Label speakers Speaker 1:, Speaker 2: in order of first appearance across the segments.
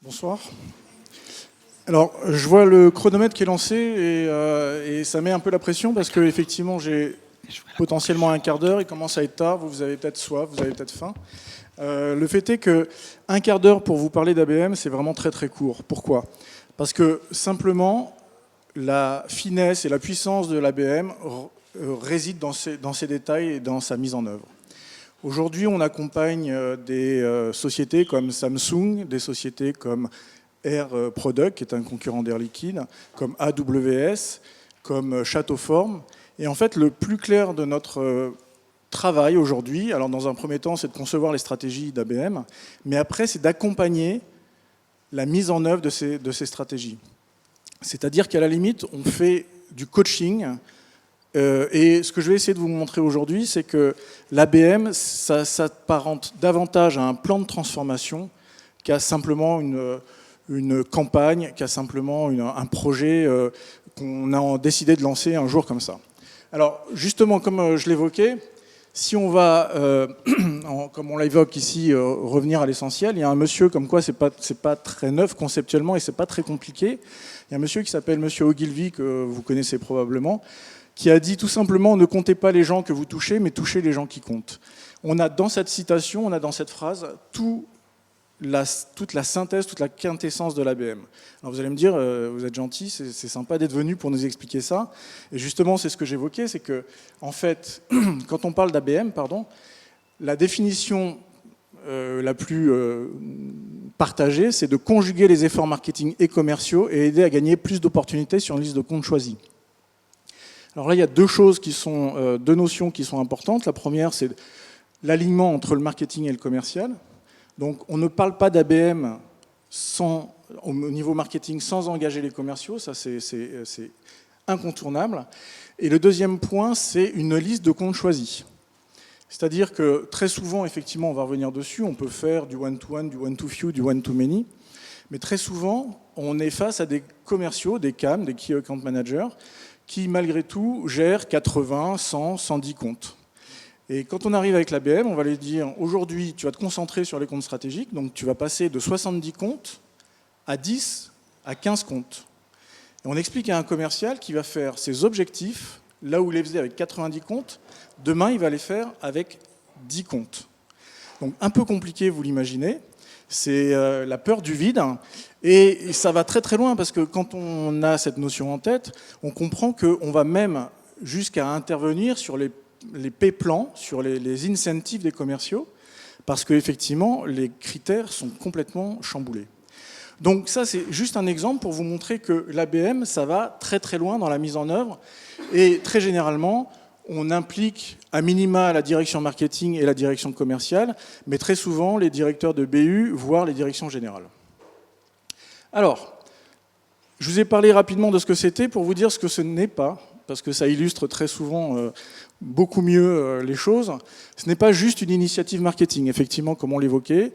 Speaker 1: Bonsoir. Alors, je vois le chronomètre qui est lancé et ça met un peu la pression parce qu'effectivement, j'ai potentiellement un quart d'heure, il commence à être tard, vous avez peut-être soif, vous avez peut-être faim. Le fait est qu'un quart d'heure pour vous parler d'ABM, c'est vraiment très très court. Pourquoi? Parce que simplement, la finesse et la puissance de l'ABM résident dans ses détails et dans sa mise en œuvre. Aujourd'hui, on accompagne des sociétés comme Samsung, des sociétés comme Air Product, qui est un concurrent d'Air Liquide, comme AWS, comme Châteauforme. Et en fait, le plus clair de notre travail aujourd'hui, alors dans un premier temps, c'est de concevoir les stratégies d'ABM, mais après, c'est d'accompagner la mise en œuvre de ces stratégies. C'est-à-dire qu'à la limite, on fait du coaching. Et ce que je vais essayer de vous montrer aujourd'hui, c'est que l'ABM, ça s'apparente davantage à un plan de transformation qu'à simplement une campagne, qu'à simplement un projet qu'on a décidé de lancer un jour comme ça. Alors, justement, comme je l'évoquais, si on va, comme on l'évoque ici, revenir à l'essentiel, il y a un monsieur comme quoi c'est pas très neuf conceptuellement et c'est pas très compliqué. Il y a un monsieur qui s'appelle monsieur Ogilvy, que vous connaissez probablement, qui a dit tout simplement « Ne comptez pas les gens que vous touchez, mais touchez les gens qui comptent ». On a dans cette citation, on a dans cette phrase toute la synthèse, toute la quintessence de l'ABM. Alors vous allez me dire, vous êtes gentil, c'est sympa d'être venu pour nous expliquer ça. Et justement, c'est ce que j'évoquais, c'est que, en fait, quand on parle d'ABM, la définition la plus partagée, c'est de conjuguer les efforts marketing et commerciaux et aider à gagner plus d'opportunités sur une liste de comptes choisis. Alors là, il y a deux notions qui sont importantes. La première, c'est l'alignement entre le marketing et le commercial. Donc, on ne parle pas d'ABM au niveau marketing sans engager les commerciaux. Ça, c'est incontournable. Et le deuxième point, c'est une liste de comptes choisis. C'est-à-dire que très souvent, effectivement, on va revenir dessus, on peut faire du one-to-one, du one-to-few, du one-to-many. Mais très souvent, on est face à des commerciaux, des CAM, des Key Account Managers, qui, malgré tout, gèrent 80, 100, 110 comptes. Et quand on arrive avec l'ABM, on va lui dire, aujourd'hui, tu vas te concentrer sur les comptes stratégiques, donc tu vas passer de 70 comptes à 10, à 15 comptes. Et on explique à un commercial qui va faire ses objectifs, là où il les faisait avec 90 comptes, demain, il va les faire avec 10 comptes. Donc un peu compliqué, vous l'imaginez, c'est la peur du vide. Et ça va très très loin parce que quand on a cette notion en tête, on comprend qu'on va même jusqu'à intervenir sur les pay-plans, sur les incentives des commerciaux, parce qu'effectivement, les critères sont complètement chamboulés. Donc ça, c'est juste un exemple pour vous montrer que l'ABM, ça va très très loin dans la mise en œuvre. Et très généralement, on implique à minima la direction marketing et la direction commerciale, mais très souvent les directeurs de BU, voire les directions générales. Alors, je vous ai parlé rapidement de ce que c'était pour vous dire ce que ce n'est pas, parce que ça illustre très souvent beaucoup mieux les choses. Ce n'est pas juste une initiative marketing, effectivement, comme on l'évoquait.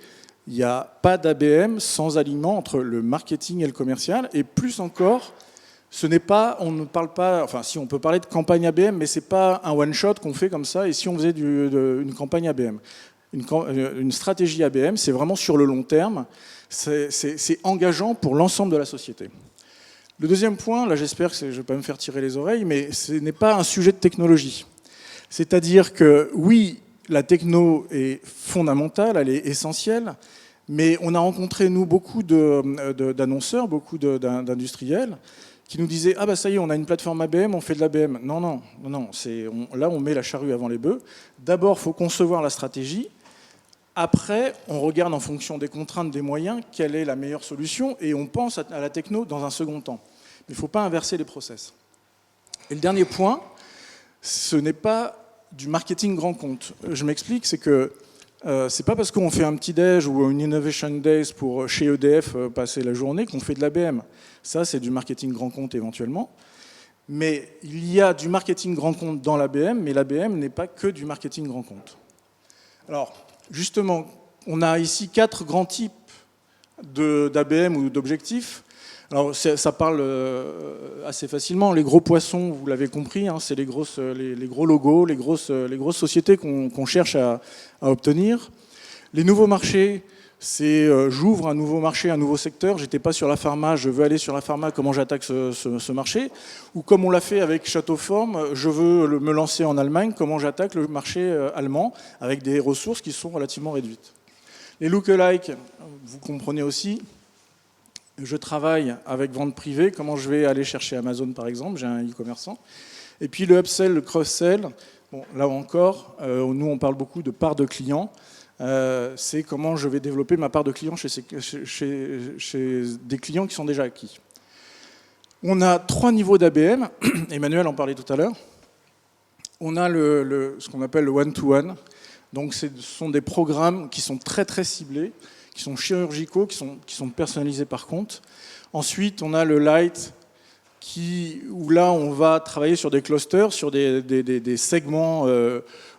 Speaker 1: Il n'y a pas d'ABM sans alignement entre le marketing et le commercial, et plus encore, on ne parle pas, enfin si on peut parler de campagne ABM, mais ce n'est pas un one-shot qu'on fait comme ça, et si on faisait une campagne ABM. Une stratégie ABM, c'est vraiment sur le long terme, c'est engageant pour l'ensemble de la société. Le deuxième point, là j'espère que je ne vais pas me faire tirer les oreilles, mais ce n'est pas un sujet de technologie. C'est-à-dire que oui, la techno est fondamentale, elle est essentielle, mais on a rencontré, nous, beaucoup d'annonceurs, beaucoup d'industriels, qui nous disaient « Ah bah ça y est, on a une plateforme ABM, on fait de l'ABM ». Non, là on met la charrue avant les bœufs. D'abord, il faut concevoir la stratégie. Après, on regarde en fonction des contraintes, des moyens, quelle est la meilleure solution, et on pense à la techno dans un second temps. Mais il ne faut pas inverser les process. Et le dernier point, ce n'est pas du marketing grand compte. Je m'explique, c'est que c'est pas parce qu'on fait un petit déj ou une Innovation Days pour chez EDF passer la journée qu'on fait de l'ABM. Ça, c'est du marketing grand compte éventuellement. Mais il y a du marketing grand compte dans l'ABM, mais l'ABM n'est pas que du marketing grand compte. Alors, justement, on a ici 4 grands types d'ABM ou d'objectifs. Alors, ça parle assez facilement. Les gros poissons, vous l'avez compris, hein, c'est les gros logos, les grosses sociétés qu'on cherche à obtenir. Les nouveaux marchés, c'est j'ouvre un nouveau marché, un nouveau secteur, j'étais pas sur la pharma, je veux aller sur la pharma, comment j'attaque ce marché, ou comme on l'a fait avec Châteauforme, je veux me lancer en Allemagne, comment j'attaque le marché allemand avec des ressources qui sont relativement réduites. Les lookalikes, vous comprenez aussi, je travaille avec vente privée, comment je vais aller chercher Amazon par exemple, j'ai un e-commerçant. Et puis le upsell, le cross-sell, bon, là encore, nous on parle beaucoup de part de clients. C'est comment je vais développer ma part de clients chez des clients qui sont déjà acquis. On a 3 niveaux d'ABM, Emmanuel en parlait tout à l'heure. On a ce qu'on appelle le one-to-one, donc ce sont des programmes qui sont très très ciblés, qui sont chirurgicaux, qui sont personnalisés par compte. Ensuite, on a le light, où là on va travailler sur des clusters, sur des segments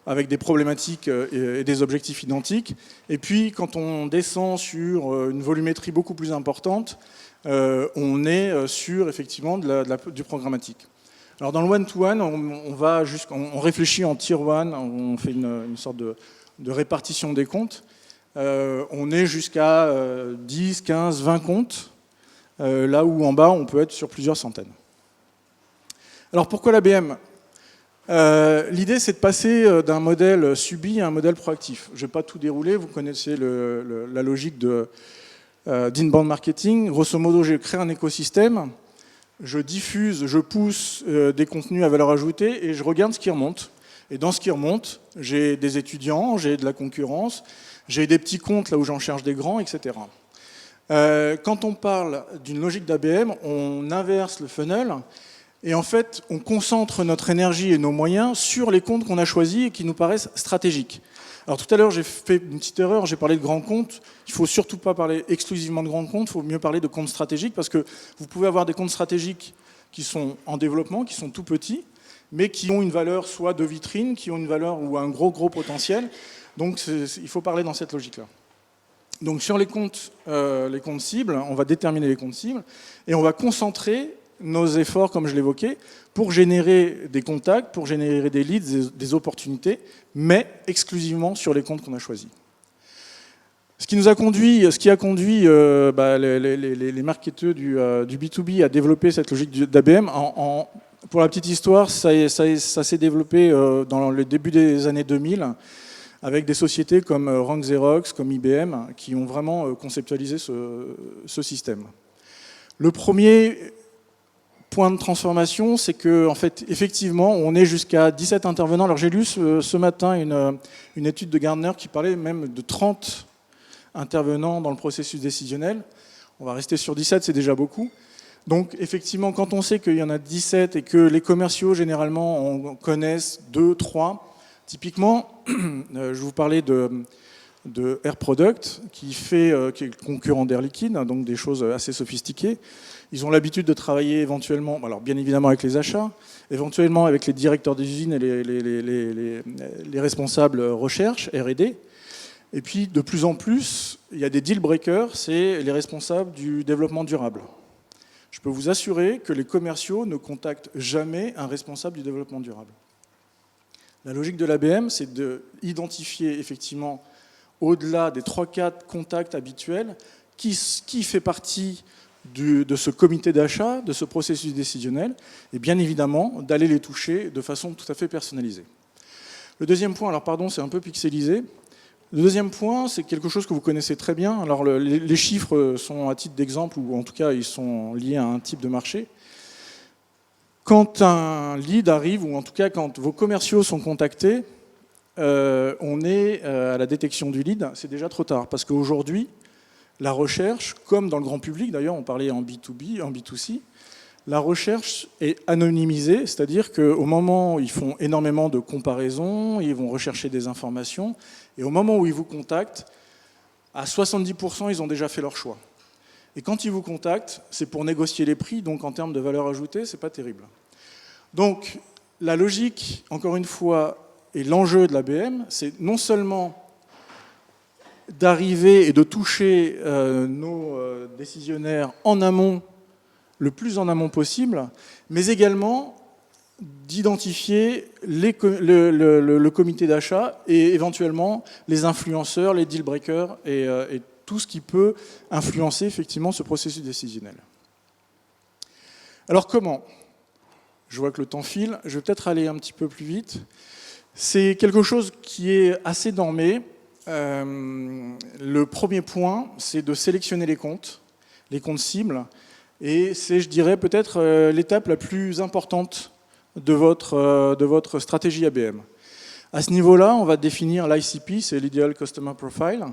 Speaker 1: avec des problématiques et des objectifs identiques. Et puis, quand on descend sur une volumétrie beaucoup plus importante, on est sur, effectivement, du programmatique. Alors, dans le one-to-one, on réfléchit en tier one, on fait une sorte de répartition des comptes. On est jusqu'à 10, 15, 20 comptes, là où en bas, on peut être sur plusieurs centaines. Alors, pourquoi l'ABM ? L'idée, c'est de passer d'un modèle subi à un modèle proactif. Je ne vais pas tout dérouler, vous connaissez la logique d'inbound marketing. Grosso modo, j'ai créé un écosystème, je diffuse, je pousse des contenus à valeur ajoutée et je regarde ce qui remonte. Et dans ce qui remonte, j'ai des étudiants, j'ai de la concurrence, j'ai des petits comptes là où j'en cherche des grands, etc. Quand on parle d'une logique d'ABM, on inverse le funnel. Et en fait, on concentre notre énergie et nos moyens sur les comptes qu'on a choisis et qui nous paraissent stratégiques. Alors tout à l'heure, j'ai fait une petite erreur, j'ai parlé de grands comptes. Il ne faut surtout pas parler exclusivement de grands comptes, il faut mieux parler de comptes stratégiques parce que vous pouvez avoir des comptes stratégiques qui sont en développement, qui sont tout petits, mais qui ont une valeur soit de vitrine, qui ont une valeur ou un gros potentiel. Donc il faut parler dans cette logique-là. Donc sur les comptes cibles, on va déterminer les comptes cibles et on va concentrer nos efforts, comme je l'évoquais, pour générer des contacts, pour générer des leads, des opportunités, mais exclusivement sur les comptes qu'on a choisis. Ce qui a conduit les marketeurs du B2B à développer cette logique d'ABM, pour la petite histoire, ça s'est développé dans le début des années 2000, avec des sociétés comme Rank Xerox, comme IBM, qui ont vraiment conceptualisé ce système. Le premier point de transformation, c'est que, en fait, effectivement, on est jusqu'à 17 intervenants. Alors j'ai lu ce matin une étude de Gartner qui parlait même de 30 intervenants dans le processus décisionnel. On va rester sur 17, c'est déjà beaucoup. Donc effectivement, quand on sait qu'il y en a 17 et que les commerciaux, généralement, en connaissent 2, 3, typiquement, je vous parlais de Air Product, qui est le concurrent d'Air Liquide, donc des choses assez sophistiquées. Ils ont l'habitude de travailler éventuellement, alors bien évidemment avec les achats, éventuellement avec les directeurs des usines et les responsables recherche, R&D. Et puis de plus en plus, il y a des deal breakers, c'est les responsables du développement durable. Je peux vous assurer que les commerciaux ne contactent jamais un responsable du développement durable. La logique de l'ABM, c'est d'identifier effectivement, au-delà des 3-4 contacts habituels, qui fait partie de ce comité d'achat, de ce processus décisionnel, et bien évidemment d'aller les toucher de façon tout à fait personnalisée. Le deuxième point, alors pardon, c'est un peu pixelisé. Le deuxième point, c'est quelque chose que vous connaissez très bien. Alors les chiffres sont à titre d'exemple, ou en tout cas ils sont liés à un type de marché. Quand un lead arrive, ou en tout cas quand vos commerciaux sont contactés, on est à la détection du lead, c'est déjà trop tard, parce qu'aujourd'hui, la recherche, comme dans le grand public, d'ailleurs on parlait en B2B, en B2C, la recherche est anonymisée, c'est-à-dire qu'au moment où ils font énormément de comparaisons, ils vont rechercher des informations, et au moment où ils vous contactent, à 70%, ils ont déjà fait leur choix. Et quand ils vous contactent, c'est pour négocier les prix, donc en termes de valeur ajoutée, c'est pas terrible. Donc la logique, encore une fois, et l'enjeu de l'ABM, c'est non seulement d'arriver et de toucher nos décisionnaires en amont, le plus en amont possible, mais également d'identifier le comité d'achat et éventuellement les influenceurs, les deal breakers et tout ce qui peut influencer effectivement ce processus décisionnel. Alors comment ? Je vois que le temps file, je vais peut-être aller un petit peu plus vite. C'est quelque chose qui est assez normé. Le premier point, c'est de sélectionner les comptes cibles, et c'est, je dirais, peut-être l'étape la plus importante de votre stratégie ABM. À ce niveau-là, on va définir l'ICP, c'est l'Ideal Customer Profile.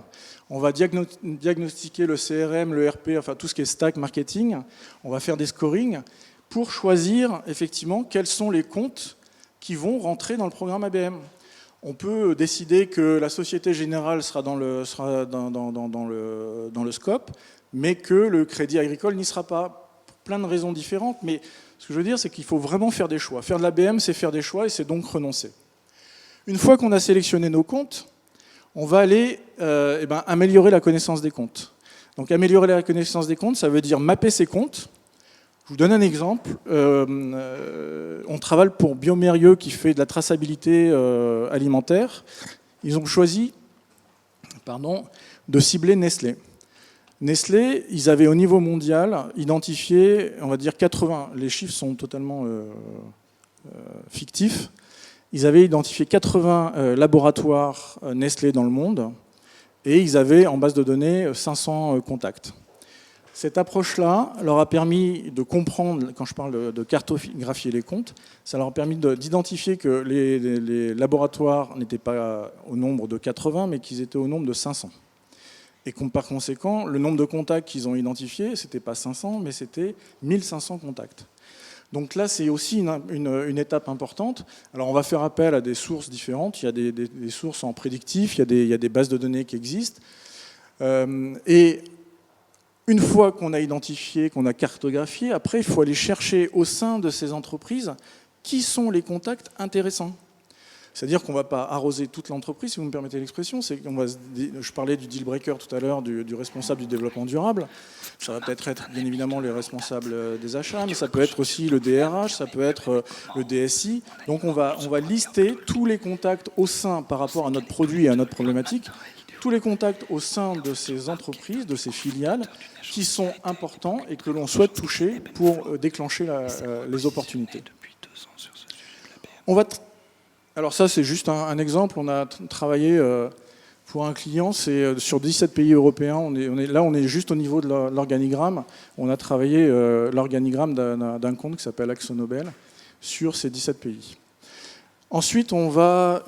Speaker 1: On va diagnostiquer le CRM, le RP, enfin tout ce qui est stack marketing. On va faire des scorings pour choisir effectivement quels sont les comptes qui vont rentrer dans le programme ABM. On peut décider que la Société Générale sera dans le scope, mais que le Crédit Agricole n'y sera pas, pour plein de raisons différentes. Mais ce que je veux dire, c'est qu'il faut vraiment faire des choix. Faire de l'ABM, c'est faire des choix et c'est donc renoncer. Une fois qu'on a sélectionné nos comptes, on va aller améliorer la connaissance des comptes. Donc améliorer la connaissance des comptes, ça veut dire mapper ces comptes. Je vous donne un exemple. On travaille pour Biomérieux qui fait de la traçabilité alimentaire. Ils ont choisi de cibler Nestlé. Nestlé, ils avaient au niveau mondial identifié, on va dire 80, les chiffres sont totalement fictifs, ils avaient identifié 80 laboratoires Nestlé dans le monde et ils avaient en base de données 500 contacts. Cette approche-là leur a permis de comprendre, quand je parle de cartographier les comptes, ça leur a permis d'identifier que les laboratoires n'étaient pas au nombre de 80, mais qu'ils étaient au nombre de 500. Et par conséquent, le nombre de contacts qu'ils ont identifiés, ce n'était pas 500, mais c'était 1500 contacts. Donc là, c'est aussi une étape importante. Alors on va faire appel à des sources différentes. Il y a des sources en prédictif, il y a des bases de données qui existent. Et une fois qu'on a identifié, qu'on a cartographié, après, il faut aller chercher au sein de ces entreprises qui sont les contacts intéressants. C'est-à-dire qu'on ne va pas arroser toute l'entreprise, si vous me permettez l'expression. Je parlais du deal breaker tout à l'heure, du responsable du développement durable. Ça va peut-être être bien évidemment les responsables des achats, mais ça peut être aussi le DRH, ça peut être le DSI. Donc on va lister tous les contacts au sein par rapport à notre produit et à notre problématique, tous les contacts au sein de ces entreprises, de ces filiales, qui sont importants et que l'on souhaite toucher pour déclencher les opportunités. Alors ça, c'est juste un exemple. On a travaillé pour un client, c'est sur 17 pays européens. On est juste au niveau de l'organigramme. On a travaillé l'organigramme d'un compte qui s'appelle AkzoNobel sur ces 17 pays. Ensuite, on va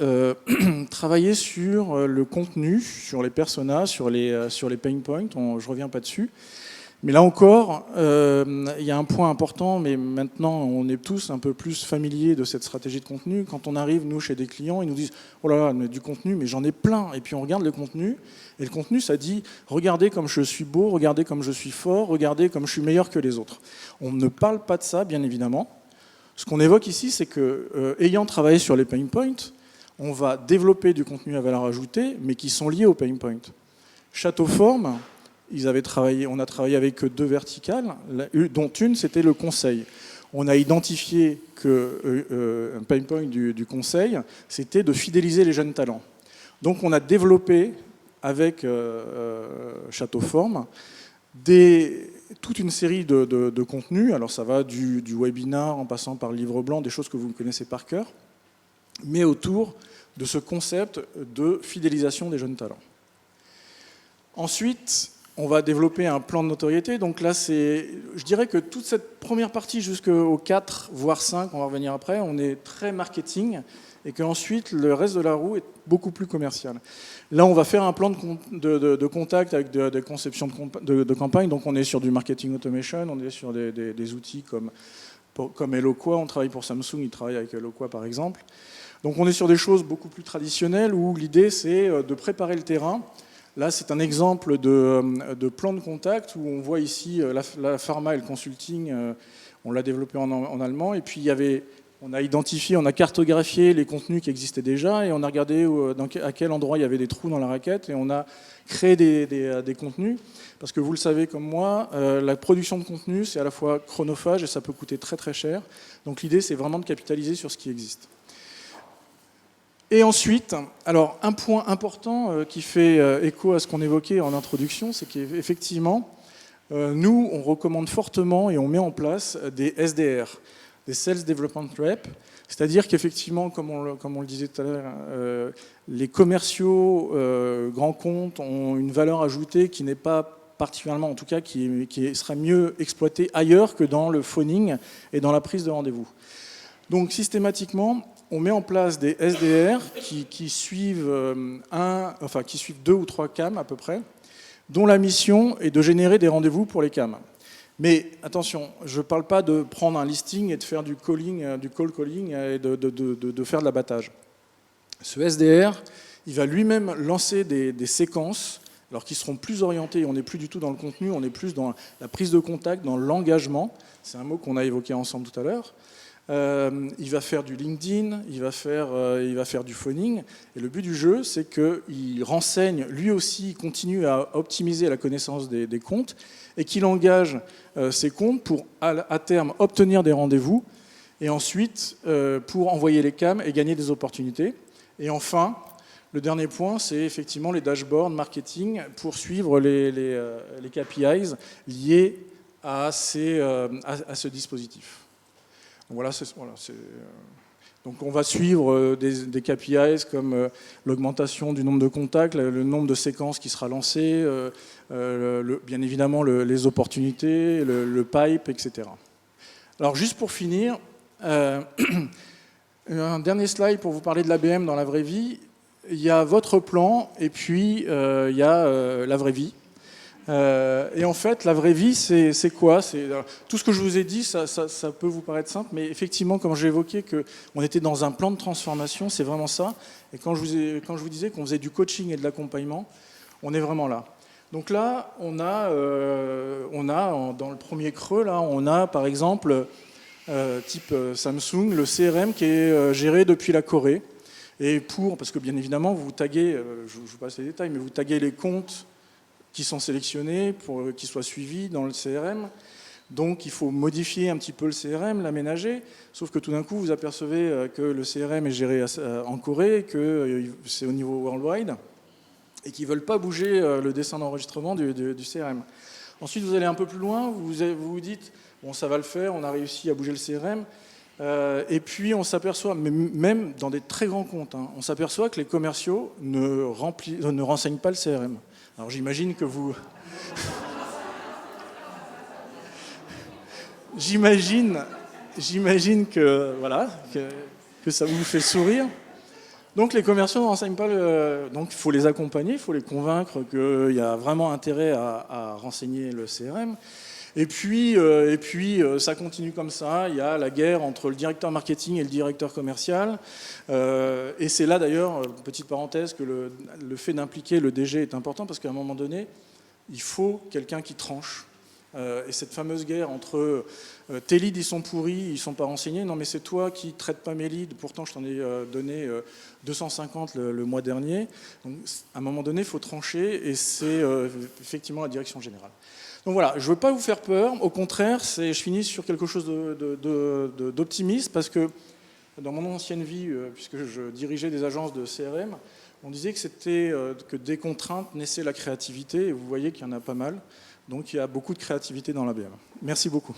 Speaker 1: travailler sur le contenu, sur les personas, sur les pain points. Je ne reviens pas dessus. Mais là encore, il y a un point important, mais maintenant on est tous un peu plus familiers de cette stratégie de contenu. Quand on arrive, nous, chez des clients, ils nous disent « Oh là là, mais du contenu, mais j'en ai plein ». Et puis on regarde le contenu, et le contenu, ça dit « Regardez comme je suis beau, regardez comme je suis fort, regardez comme je suis meilleur que les autres ». On ne parle pas de ça, bien évidemment. Ce qu'on évoque ici, c'est que, ayant travaillé sur les pain points, on va développer du contenu à valeur ajoutée, mais qui sont liés aux pain points. Château Forme, on a travaillé avec 2 verticales, dont une, c'était le conseil. On a identifié qu'un pain point du conseil, c'était de fidéliser les jeunes talents. Donc on a développé, avec Château Forme, toute une série de contenus. Alors ça va du webinar en passant par le livre blanc, des choses que vous connaissez par cœur, mais autour de ce concept de fidélisation des jeunes talents. Ensuite, on va développer un plan de notoriété. Donc là, je dirais que toute cette première partie jusqu'au 4, voire 5, on va revenir après, on est très marketing et qu'ensuite, le reste de la roue est beaucoup plus commercial. Là, on va faire un plan de contact avec des conceptions de campagne. Donc on est sur du marketing automation, on est sur des outils comme Eloqua. On travaille pour Samsung, ils travaillent avec Eloqua par exemple. Donc on est sur des choses beaucoup plus traditionnelles où l'idée, c'est de préparer le terrain. Là, c'est un exemple de plan de contact où on voit ici la pharma et le consulting, on l'a développé en allemand. Et puis, on a identifié, on a cartographié les contenus qui existaient déjà et on a regardé à quel endroit il y avait des trous dans la raquette et on a créé des contenus. Parce que vous le savez comme moi, la production de contenu, c'est à la fois chronophage et ça peut coûter très très cher. Donc l'idée, c'est vraiment de capitaliser sur ce qui existe. Et ensuite, alors un point important qui fait écho à ce qu'on évoquait en introduction, c'est qu'effectivement, nous, on recommande fortement et on met en place des SDR, des Sales Development Rep, c'est-à-dire qu'effectivement, comme on le disait tout à l'heure, les commerciaux grands comptes ont une valeur ajoutée qui n'est pas particulièrement, en tout cas, qui sera mieux exploitée ailleurs que dans le phoning et dans la prise de rendez-vous. Donc systématiquement, on met en place des SDR qui suivent 2 ou 3 CAM à peu près, dont la mission est de générer des rendez-vous pour les CAM. Mais attention, je ne parle pas de prendre un listing et de faire du calling, du call calling et de faire de l'abattage. Ce SDR, il va lui-même lancer des séquences, alors qui seront plus orientées, on n'est plus du tout dans le contenu, on est plus dans la prise de contact, dans l'engagement. C'est un mot qu'on a évoqué ensemble tout à l'heure. Il va faire du LinkedIn, il va faire du phoning. Et le but du jeu, c'est qu'il renseigne, lui aussi, il continue à optimiser la connaissance des comptes et qu'il engage ces comptes pour, à terme, obtenir des rendez-vous et ensuite pour envoyer les CAM et gagner des opportunités. Et enfin, le dernier point, c'est effectivement les dashboards marketing pour suivre les KPIs liés à ce dispositif. Donc donc on va suivre des KPIs comme l'augmentation du nombre de contacts, le nombre de séquences qui sera lancé, bien évidemment les opportunités, le pipe, etc. Alors juste pour finir, un dernier slide pour vous parler de l'ABM dans la vraie vie. Il y a votre plan et puis il y a la vraie vie. Et en fait, la vraie vie, c'est quoi? Tout ce que je vous ai dit, ça peut vous paraître simple, mais effectivement, comme j'ai évoqué qu'on était dans un plan de transformation, c'est vraiment ça. Et quand je vous disais qu'on faisait du coaching et de l'accompagnement, on est vraiment là. Donc là, on a dans le premier creux, là, on a par exemple, type Samsung, le CRM qui est géré depuis la Corée. Et parce que bien évidemment, vous taguez, je vous passe les détails, mais vous taguez les comptes qui sont sélectionnés pour qu'ils soient suivis dans le CRM. Donc il faut modifier un petit peu le CRM, l'aménager, sauf que tout d'un coup vous apercevez que le CRM est géré en Corée, que c'est au niveau worldwide, et qu'ils ne veulent pas bouger le dessin d'enregistrement du CRM. Ensuite vous allez un peu plus loin, vous vous dites, bon ça va le faire, on a réussi à bouger le CRM, et puis on s'aperçoit, même dans des très grands comptes, on s'aperçoit que les commerciaux ne renseignent pas le CRM. Alors j'imagine que vous... J'imagine que, voilà, que ça vous fait sourire. Donc les commerciaux ne renseignent pas Donc il faut les accompagner, il faut les convaincre qu'il y a vraiment intérêt à renseigner le CRM. Et puis ça continue comme ça. Il y a la guerre entre le directeur marketing et le directeur commercial. Et c'est là d'ailleurs, petite parenthèse, que le fait d'impliquer le DG est important parce qu'à un moment donné, il faut quelqu'un qui tranche. Et cette fameuse guerre entre tes leads ils sont pourris, ils sont pas renseignés, non mais c'est toi qui traites pas mes leads, pourtant je t'en ai donné 250 le mois dernier. Donc à un moment donné, il faut trancher et c'est effectivement la direction générale. Donc voilà, je ne veux pas vous faire peur, au contraire, je finis sur quelque chose d'optimiste parce que dans mon ancienne vie, puisque je dirigeais des agences de CRM, on disait que des contraintes naissaient la créativité et vous voyez qu'il y en a pas mal. Donc il y a beaucoup de créativité dans l'ABM. Merci beaucoup.